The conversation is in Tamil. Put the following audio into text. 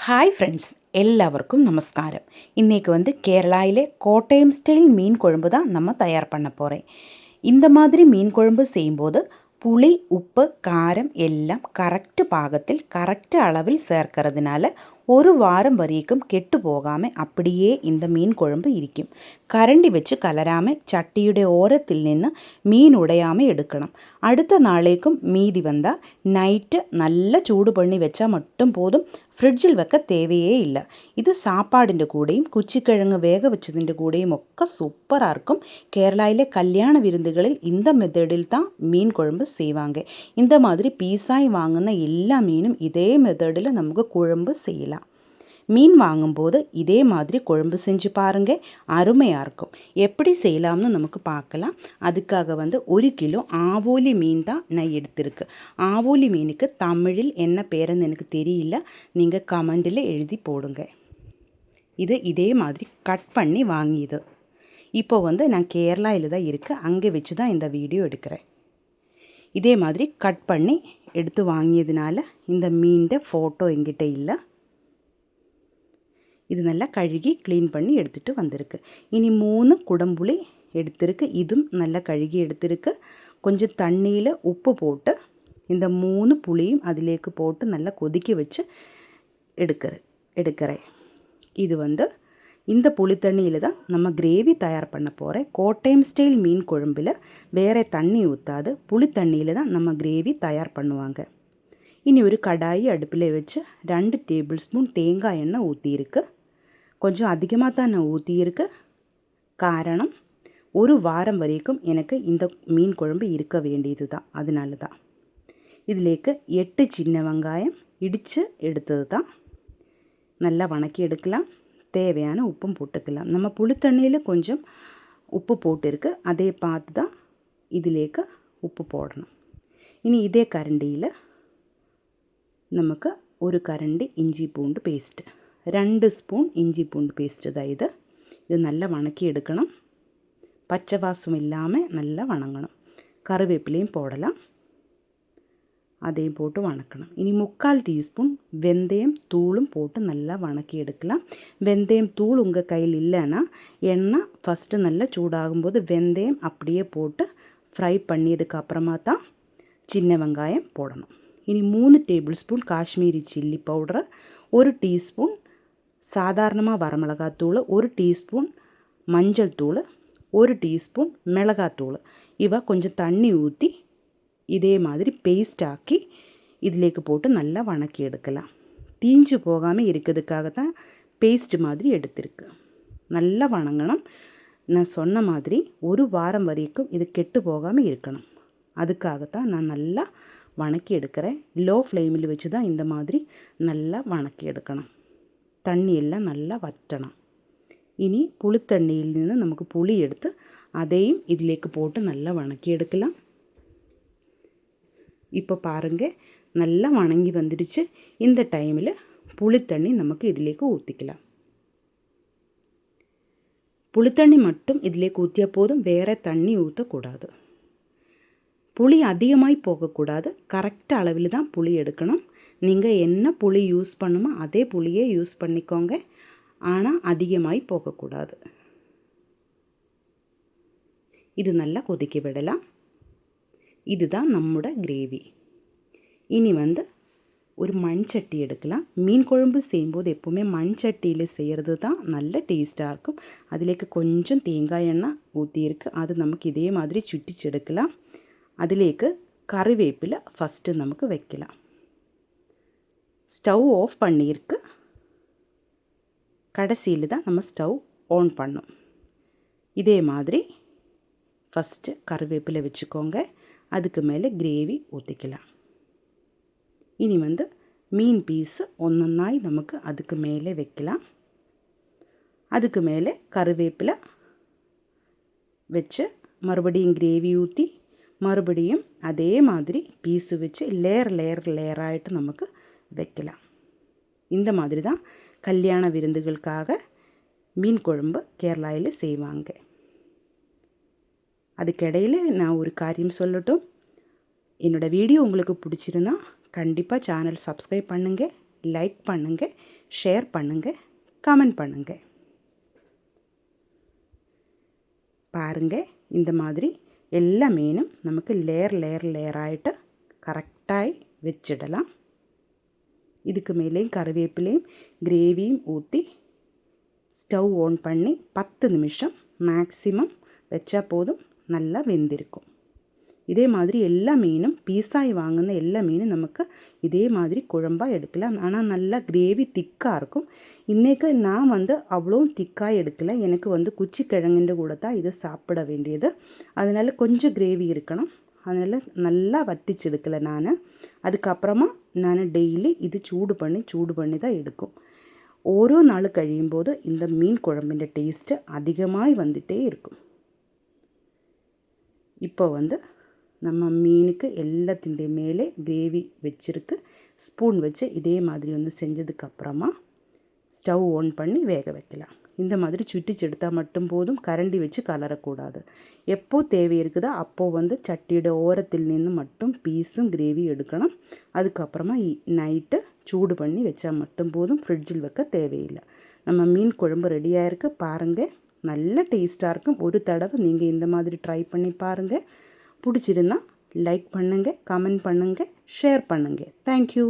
ഹായ് ഫ്രണ്ട്സ്, എല്ലാവർക്കും നമസ്കാരം. இன்றைக்கி கேரளாவிலே கோட்டயம் ஸ்டைல் மீன் குழம்பு தான் நம்ம தயார் பண்ண போகிறேன். இந்த மாதிரி மீன் குழம்பு செய்யும்போது புளி, உப்பு, காரம் எல்லாம் கரெக்ட் பாகத்தில் கரெக்ட் அளவில் சேர்க்கறதுனால ஒரு வாரம் வரைக்கும் கெட்டு போகாமல் அப்படியே இந்த மீன் குழம்பு இருக்கும். கரண்டி வச்சு கலராமல் சட்டியுடைய ஓரத்தில் நின்று மீன் உடையாமல் எடுக்கணும். அடுத்த நாளைக்கும் மீதி வந்தால் நைட்டு நல்லா சூடு பண்ணி வச்சா மட்டும் போதும். ஃப்ரிட்ஜில் வைக்க தேவையே இல்லை. இது சாப்பாടിൻ്റെ കൂടെയും കുച്ചിക്കിഴങ്ങ് വേഗ വെച്ചതിൻ്റെ കൂടെയും ഒക്കെ സൂപ്പറാக இருக்கும். கேரளாவிலே கல்யாண விருந்துகளில் இந்த மெத்தடில் தான் மீன் குழம்பு செய்வாங்க. இந்த மாதிரி பீஸாய் வாங்கின எல்லா மீனும் இதே மெத்தடில் நமக்கு குழம்பு செய்யலாம். மீன் வாங்கும்போது இதே மாதிரி குழம்பு செஞ்சு பாருங்கள், அருமையாக இருக்கும். எப்படி செய்யலாம்னு நமக்கு பார்க்கலாம். அதுக்காக 1 கிலோ ஆவோலி மீன் தான் நான் எடுத்திருக்கு. ஆவோலி மீனுக்கு தமிழில் என்ன பேருன்னு எனக்கு தெரியல, நீங்கள் கமெண்டில் எழுதி போடுங்க. இது இதே மாதிரி கட் பண்ணி வாங்கியது. இப்போ நான் கேரளாவில் தான் இருக்குது, அங்கே வச்சு தான் இந்த வீடியோ எடுக்கிறேன். இதே மாதிரி கட் பண்ணி எடுத்து வாங்கியதுனால இந்த மீன் ஃபோட்டோ எங்கிட்ட இல்லை. இது நல்லா கழுகி க்ளீன் பண்ணி எடுத்துகிட்டு வந்திருக்கு. இனி 3 குடம்புளி எடுத்திருக்கு. இதுவும் நல்லா கழுகி எடுத்திருக்கு. கொஞ்சம் தண்ணியில் உப்பு போட்டு இந்த 3 புளியும் அதிலேக்கு போட்டு நல்லா கொதிக்க வச்சு எடுக்கிறேன். இது இந்த புளி தண்ணியில் தான் நம்ம கிரேவி தயார் பண்ண போகிறேன். கோட்டயம் ஸ்டைல் மீன் குழம்பில் வேறு தண்ணி ஊற்றாது, புளி தண்ணியில் தான் நம்ம கிரேவி தயார் பண்ணுவாங்க. இனி ஒரு கடாயி அடுப்பில் வச்சு 2 டேபிள் ஸ்பூன் தேங்காய் எண்ணெய் ஊற்றியிருக்கு. கொஞ்சம் அதிகமாக தான் நான் ஊற்றியிருக்கு. காரணம், ஒரு வாரம் வரைக்கும் எனக்கு இந்த மீன் குழம்பு இருக்க வேண்டியது தான், அதனால தான். இதிலேக்கு 8 சின்ன வெங்காயம் இடித்து எடுத்தது தான். நல்லா வணக்கி எடுக்கலாம். தேவையான உப்பும் போட்டுக்கலாம். நம்ம புளித்தண்ணியில் கொஞ்சம் உப்பு போட்டிருக்கு, அதே பார்த்து தான் இதிலேக்கு உப்பு போடணும். இனி இதே கரண்டியில் நமக்கு ஒரு கரண்டி இஞ்சி பூண்டு பேஸ்ட்டு, 2 ஸ்பூன் இஞ்சி பூண்டு பேஸ்ட்டு தான் இது நல்லா வணக்கி எடுக்கணும். பச்சை வாசம் இல்லாமல் நல்லா வணங்கணும். கருவேப்பிலையும் போடலாம், அதையும் போட்டு வணக்கணும். இனி 3/4 டீஸ்பூன் வெந்தயம் தூளும் போட்டு நல்லா வணக்கி எடுக்கலாம். வெந்தயம் தூள் உங்கள் கையில் இல்லைன்னா எண்ணெய் ஃபஸ்ட்டு நல்லா சூடாகும்போது வெந்தயம் அப்படியே போட்டு ஃப்ரை பண்ணியதுக்கு அப்புறமா தான் சின்ன வெங்காயம் போடணும். இனி 3 table spoon Kashmiri chilli powder, 1 teaspoon சாதாரணமாக வரமிளகாத்தூள், 1 டீஸ்பூன் மஞ்சள் தூள், 1 டீஸ்பூன் மிளகாத்தூள். இவ கொஞ்சம் தண்ணி ஊற்றி இதே மாதிரி பேஸ்ட் ஆக்கி இதிலேக்கு போட்டு நல்லா வணக்கி எடுக்கலாம். தீஞ்சு போகாமல் இருக்கிறதுக்காக தான் பேஸ்ட் மாதிரி எடுத்திருக்கு. நல்லா வணங்கணும். நான் சொன்ன மாதிரி ஒரு வாரம் வரைக்கும் இது கெட்டு போகாமல் இருக்கணும். அதுக்காகத்தான் நான் நல்லா வணக்கி எடுக்கிறேன். லோ ஃப்ளேமில் வச்சு தான் இந்த மாதிரி நல்லா வணக்கி எடுக்கணும். தண்ணி எல்லாம் நல்லா வற்றணும். இனி புளித்தண்ணியில் நின்று நமக்கு புளி எடுத்து அதையும் இதிலேக்கு போட்டு நல்லா வணக்கி எடுக்கலாம். இப்போ பாருங்கள், நல்லா வணங்கி வந்துடுச்சு. இந்த டைமில் புளித்தண்ணி நமக்கு இதிலேக்கு ஊற்றிக்கலாம். புளித்தண்ணி மட்டும் இதிலேக்கு ஊற்றிய போதும், வேறு தண்ணி ஊற்றக்கூடாது. புளி அதிகமாய் போகக்கூடாது, கரெக்ட் அளவில் தான் புளி எடுக்கணும். நீங்கள் என்ன புளி யூஸ் பண்ணுமோ அதே புளியே யூஸ் பண்ணிக்கோங்க, ஆனால் அதிகமாய் போகக்கூடாது. இது நல்லா கொதிக்க விடலாம். இதுதான் நம்மோட கிரேவி. இனி ஒரு மண் சட்டி எடுக்கலாம். மீன் குழம்பு செய்யும்போது எப்போவுமே மண் சட்டியில் செய்கிறது தான் நல்ல டேஸ்ட்டாக இருக்கும். அதிலேக்கு கொஞ்சம் தேங்காய் எண்ணெய் ஊற்றியிருக்கு, அது நமக்கு இதே மாதிரி சுட்டிச்சு எடுக்கலாம். அதிலேக்கு கறிவேப்பிலை ஃபஸ்ட்டு நமக்கு வைக்கலாம். ஸ்டவ் ஆஃப் பண்ணியிருக்கு. கடைசியில் தான் நம்ம ஸ்டவ் ஆன் பண்ணோம். இதே மாதிரி ஃபஸ்ட்டு கறிவேப்பிலை வச்சுக்கோங்க. அதுக்கு மேலே கிரேவி ஊற்றிக்கலாம். இனி மீன் பீஸு ஒன்றொன்னாய் நமக்கு அதுக்கு மேலே வைக்கலாம். அதுக்கு மேலே கறிவேப்பிலை வச்சு மறுபடியும் கிரேவி ஊற்றி மறுபடியும் அதே மாதிரி பீஸு வச்சு லேயராகிட்டு நமக்கு வைக்கலாம். இந்த மாதிரி தான் கல்யாண விருந்துகளுக்காக மீன் குழம்பு கேரளாவில் செய்வாங்க. அதுக்கிடையில் நான் ஒரு காரியம் சொல்லட்டும். என்னோடய வீடியோ உங்களுக்கு பிடிச்சிருந்தா கண்டிப்பாக சேனல் சப்ஸ்கிரைப் பண்ணுங்கள், லைக் பண்ணுங்கள், ஷேர் பண்ணுங்கள், கமெண்ட் பண்ணுங்கள். பாருங்கள், இந்த மாதிரி எல்லா மீனும் நமக்கு லேயராയിട്ട് കറക്റ്റായി വെച്ചിടலாம். இதுக்கு மேலேயும் கருவேப்பிலையும் கிரேவியும் ஊற்றி ஸ்டவ் ஆன் பண்ணி 10 நிமிஷம் மேக்ஸிமம் வச்சா போதும், நல்லா வெந்திருக்கும். இதே மாதிரி எல்லா மீனும் பீஸாய் வாங்கின எல்லா மீனும் நமக்கு இதே மாதிரி குழம்பாக எடுக்கலாம். ஆனால் நல்லா கிரேவி திக்காக இருக்கும். இன்றைக்கு நான் அவ்வளோ திக்காக எடுக்கலை. எனக்கு குச்சிக்கிழங்குன்ற கூட தான் இதை சாப்பிட வேண்டியது. அதனால் கொஞ்சம் கிரேவி இருக்கணும். அதனால் நல்லா வத்திச்சு எடுக்கலை நான். அதுக்கப்புறமா நான் டெய்லி இது சூடு பண்ணி தான் எடுக்கும். ஓரோ நாள் കഴിയും போது இந்த மீன் குழம்பிൻ്റെ டேஸ்ட்டு அதிகமாய் வந்துட்டே இருக்கும். இப்போ நம்ம மீனுக்கு எல்லாத்திൻ്റെ மேலே கிரேவி வச்சிருக்கு. ஸ்பூன் வச்சு இதே மாதிரி செஞ்சதுக்கப்புறமா ஸ்டவ் ஆன் பண்ணி வேக வைக்கலாம். இந்த மாதிரி சுட்டிச்சு எடுத்தால் மட்டும் போதும், கரண்டி வச்சு கலரக்கூடாது. எப்போ தேவை இருக்குதோ அப்போது சட்டியோட ஓரத்தில் நின்று மட்டும் பீஸும் கிரேவி எடுக்கணும். அதுக்கப்புறமா நைட்டு சூடு பண்ணி வச்சா மட்டும் போதும், ஃப்ரிட்ஜில் வைக்க தேவையில்லை. நம்ம மீன் குழம்பு ரெடியாக இருக்குது. பாருங்கள், நல்ல டேஸ்ட்டாக இருக்கும். ஒரு தடவை நீங்கள் இந்த மாதிரி ட்ரை பண்ணி பாருங்கள். பிடிச்சிருந்தா லைக் பண்ணுங்கள், கமெண்ட் பண்ணுங்கள், ஷேர் பண்ணுங்கள். தேங்க்யூ.